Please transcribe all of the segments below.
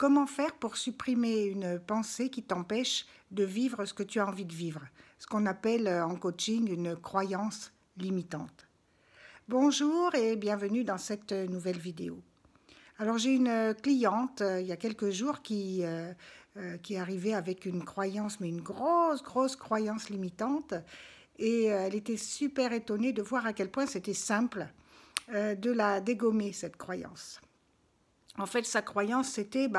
comment faire pour supprimer une pensée qui t'empêche de vivre ce que tu as envie de vivre, ce qu'on appelle en coaching une croyance limitante. Bonjour et bienvenue dans cette nouvelle vidéo. Alors j'ai une cliente il y a quelques jours qui est arrivée avec une croyance, mais une grosse croyance limitante, et elle était super étonnée de voir à quel point c'était simple de la dégommer, cette croyance. En fait, sa croyance, c'était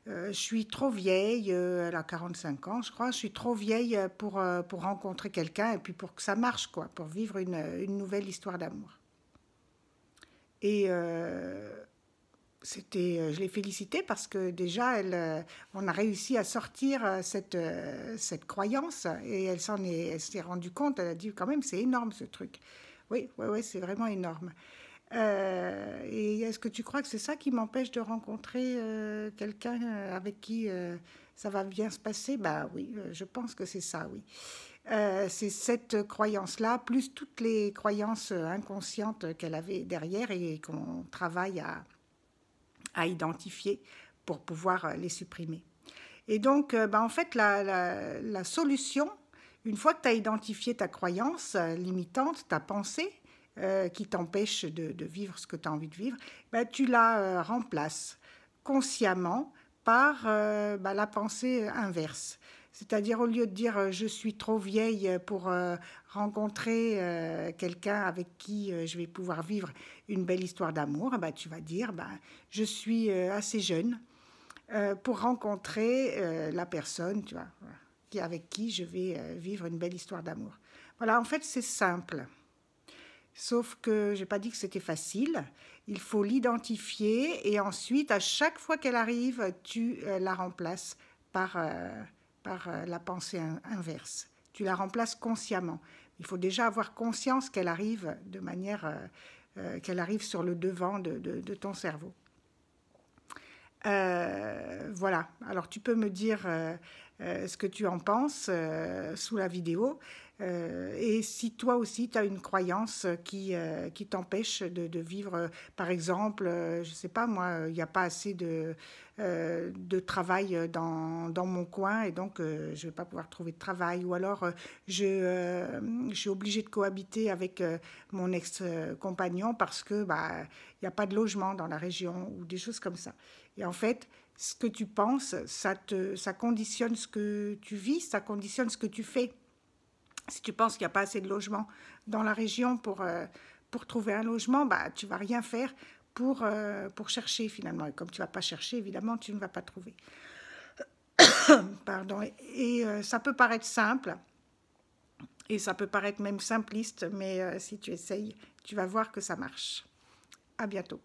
je suis trop vieille, elle a 45 ans, je crois, je suis trop vieille pour rencontrer quelqu'un et puis pour que ça marche, quoi, pour vivre une nouvelle histoire d'amour. Et je l'ai félicitée parce que déjà, on a réussi à sortir cette croyance et elle s'est rendue compte, elle a dit quand même, c'est énorme ce truc. Oui, c'est vraiment énorme. Et est-ce que tu crois que c'est ça qui m'empêche de rencontrer quelqu'un avec qui ça va bien se passer? Bah oui, je pense que c'est ça, oui. C'est cette croyance-là, plus toutes les croyances inconscientes qu'elle avait derrière et qu'on travaille à identifier pour pouvoir les supprimer. Et donc, en fait, la solution, une fois que tu as identifié ta croyance limitante, ta pensée, qui t'empêche de vivre ce que tu as envie de vivre, tu la remplaces consciemment par la pensée inverse. C'est-à-dire, au lieu de dire je suis trop vieille pour rencontrer quelqu'un avec qui je vais pouvoir vivre une belle histoire d'amour, tu vas dire je suis assez jeune pour rencontrer la personne, tu vois, avec qui je vais vivre une belle histoire d'amour. Voilà, en fait, c'est simple. Sauf que je n'ai pas dit que c'était facile. Il faut l'identifier et ensuite, à chaque fois qu'elle arrive, tu la remplaces par la pensée inverse. Tu la remplaces consciemment. Il faut déjà avoir conscience qu'elle arrive de manière qu'elle arrive sur le devant de ton cerveau. Voilà, alors tu peux me dire ce que tu en penses sous la vidéo. Et si toi aussi tu as une croyance qui t'empêche de vivre, par exemple, je ne sais pas moi, il n'y a pas assez de travail dans mon coin et donc je ne vais pas pouvoir trouver de travail, ou alors je suis obligée de cohabiter avec mon ex-compagnon parce que il n'y a pas de logement dans la région ou des choses comme ça. Et en fait, ce que tu penses, ça conditionne ce que tu vis, ça conditionne ce que tu fais. Si tu penses qu'il n'y a pas assez de logement dans la région pour trouver un logement, tu ne vas rien faire pour chercher finalement. Et comme tu ne vas pas chercher, évidemment, tu ne vas pas trouver. Pardon. Et ça peut paraître simple, et ça peut paraître même simpliste, mais si tu essayes, tu vas voir que ça marche. À bientôt.